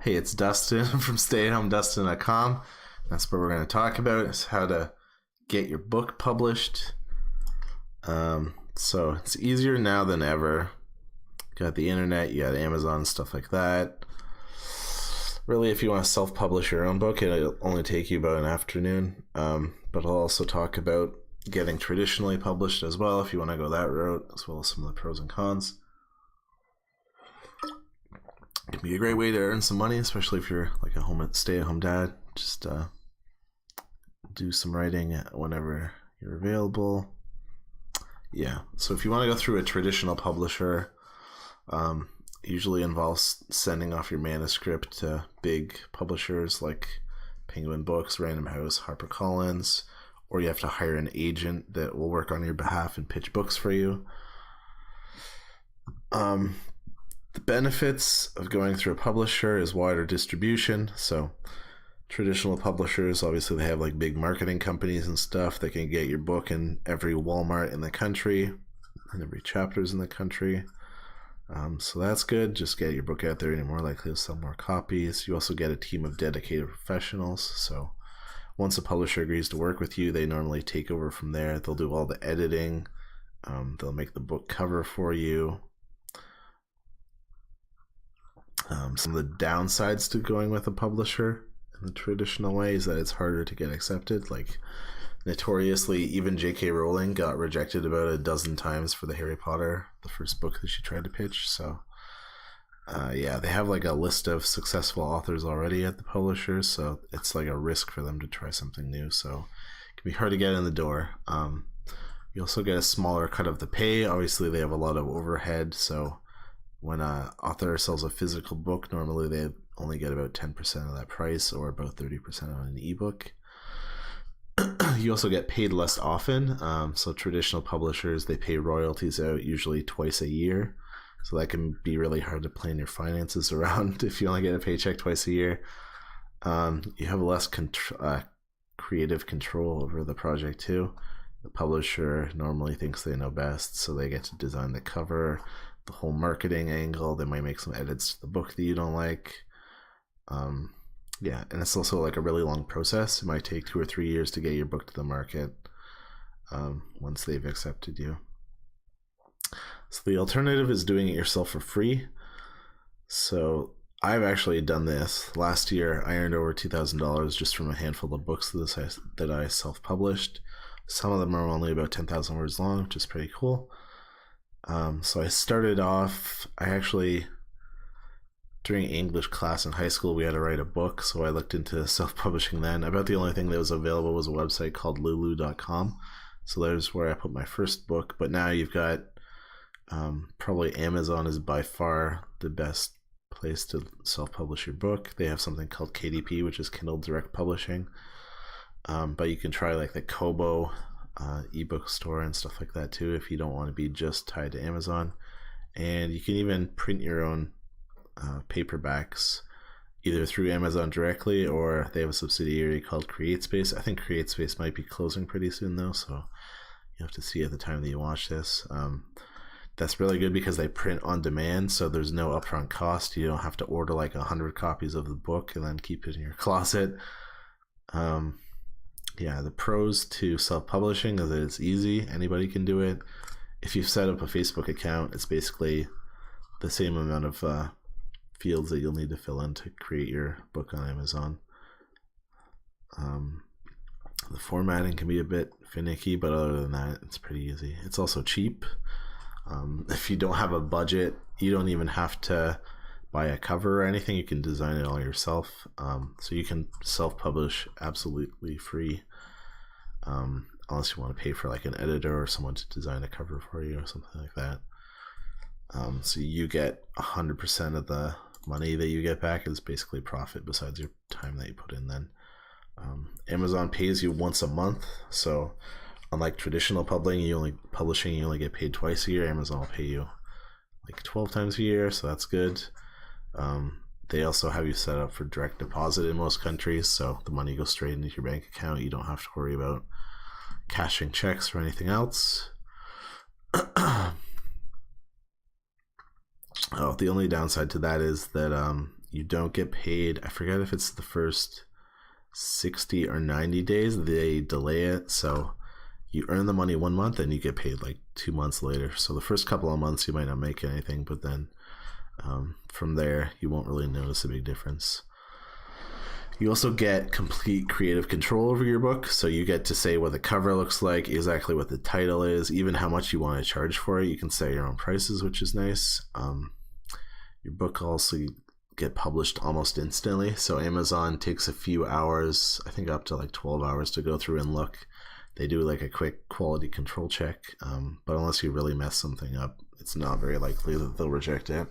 Hey, it's Dustin from StayAtHomeDustin.com. That's what we're going to talk about is how to get your book published. So it's easier now than ever. You got the internet, you got Amazon, stuff like that. Really, if you want to self-publish your own book, it'll only take you about an afternoon. But I'll also talk about getting traditionally published as well if you want to go that route, as well as some of the pros and cons. It can be a great way to earn some money, especially if you're like a stay-at-home dad. Just do some writing whenever you're available. Yeah, so if you want to go through a traditional publisher, usually involves sending off your manuscript to big publishers like Penguin Books, Random House, HarperCollins, or you have to hire an agent that will work on your behalf and pitch books for you. The benefits of going through a publisher is wider distribution. So traditional publishers, obviously they have like big marketing companies and stuff that can get your book in every Walmart in the country and every chapters in the country. So that's good. Just get your book out there and you're more likely to sell more copies. You also get a team of dedicated professionals. So once a publisher agrees to work with you, they normally take over from there. They'll do all the editing. They'll make the book cover for you. Some of the downsides to going with a publisher in the traditional way is that it's harder to get accepted. Like notoriously, even J.K. Rowling got rejected about a dozen times for the Harry Potter, the first book that she tried to pitch. So yeah, they have like a list of successful authors already at the publishers, so it's like a risk for them to try something new. So it can be hard to get in the door. You also get a smaller cut of the pay. Obviously, they have a lot of overhead, so when an author sells a physical book, normally they only get about 10% of that price, or about 30% on an ebook. You also get paid less often. So traditional publishers, they pay royalties out usually twice a year. So that can be really hard to plan your finances around if you only get a paycheck twice a year. You have less creative control over the project too. The publisher normally thinks they know best, so they get to design the cover, the whole marketing angle. They might make some edits to the book that you don't like. Yeah, and it's also like a really long process. It might take 2 or 3 years to get your book to the market once they've accepted you. So the alternative is doing it yourself for free. So I've actually done this. Last year, I earned over $2,000 just from a handful of books that I self-published. Some of them are only about 10,000 words long, which is pretty cool. So I started off, during English class in high school, we had to write a book, so I looked into self-publishing then. About the only thing that was available was a website called lulu.com. So there's where I put my first book, but now you've got probably Amazon is by far the best place to self-publish your book. They have something called KDP, which is Kindle Direct Publishing. But you can try like the Kobo ebook store and stuff like that too if you don't want to be just tied to Amazon. And you can even print your own paperbacks either through Amazon directly, or they have a subsidiary called CreateSpace. I think CreateSpace might be closing pretty soon though, so you have to see at the time that you watch this. That's really good because they print on demand, so there's no upfront cost. You don't have to order like 100 copies of the book and then keep it in your closet. Yeah, the pros to self-publishing is that it's easy. Anybody can do it. If you've set up a Facebook account, it's basically the same amount of fields that you'll need to fill in to create your book on Amazon. The formatting can be a bit finicky, but other than that, it's pretty easy. It's also cheap. If you don't have a budget, you don't even have to buy a cover or anything. You can design it all yourself. So you can self-publish absolutely free, unless you want to pay for like an editor or someone to design a cover for you or something like that. So you get 100% of the money that you get back is basically profit besides your time that you put in then. Amazon pays you once a month, so unlike traditional publishing, you only get paid twice a year. Amazon will pay you like 12 times a year, so that's good. They also have you set up for direct deposit in most countries, so the money goes straight into your bank account. You don't have to worry about cashing checks or anything else. Oh, the only downside to that is that you don't get paid. I forget if it's the first 60 or 90 days. They delay it. So you earn the money 1 month and you get paid like 2 months later. So the first couple of months you might not make anything, but then from there you won't really notice a big difference. You also get complete creative control over your book. So you get to say what the cover looks like, exactly what the title is, even how much you want to charge for it. You can set your own prices, which is nice. Your book also get published almost instantly. So Amazon takes a few hours, I think up to like 12 hours to go through and look. They do like a quick quality control check. But unless you really mess something up, it's not very likely that they'll reject it.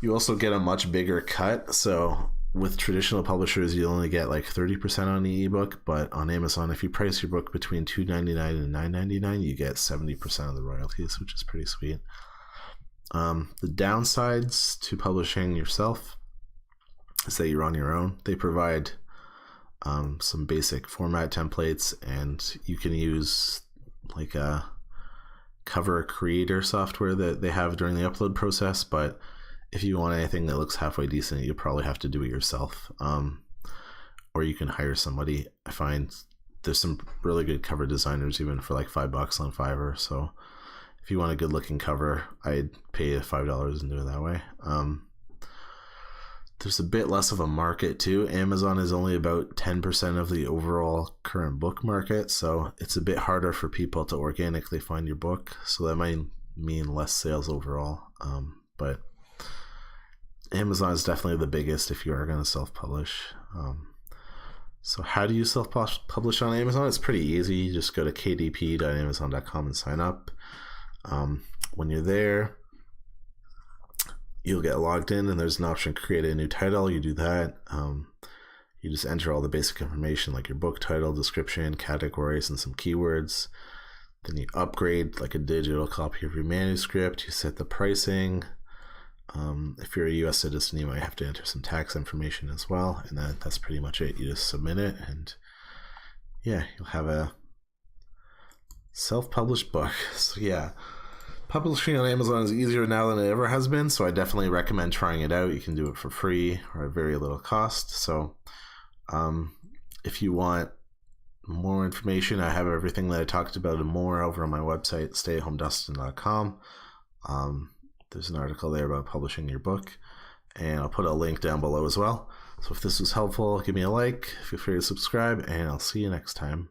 You also get a much bigger cut. So with traditional publishers, you only get like 30% on the ebook, but on Amazon, if you price your book between $2.99 and $9.99, you get 70% of the royalties, which is pretty sweet. The downsides to publishing yourself is that you're on your own. They provide some basic format templates, and you can use like a cover creator software that they have during the upload process, but if you want anything that looks halfway decent, you probably have to do it yourself, or you can hire somebody. I find there's some really good cover designers even for like $5 on Fiverr. So if you want a good looking cover, I'd pay $5 and do it that way. There's a bit less of a market too. Amazon is only about 10% of the overall current book market, so it's a bit harder for people to organically find your book. So that might mean less sales overall, but Amazon is definitely the biggest if you are going to self-publish. So how do you self-publish on Amazon? It's pretty easy. You just go to kdp.amazon.com and sign up. When you're there, you'll get logged in and there's an option to create a new title. You do that. You just enter all the basic information like your book title, description, categories, and some keywords. Then you upgrade like a digital copy of your manuscript. You set the pricing. If you're a US citizen, you might have to enter some tax information as well, and that's pretty much it. You just submit it, and yeah, you'll have a self-published book. So yeah, publishing on Amazon is easier now than it ever has been, so I definitely recommend trying it out. You can do it for free or at very little cost. So if you want more information, I have everything that I talked about and more over on my website, stayatHomeDustin.com. There's an article there about publishing your book, and I'll put a link down below as well. So if this was helpful, give me a like, feel free to subscribe, and I'll see you next time.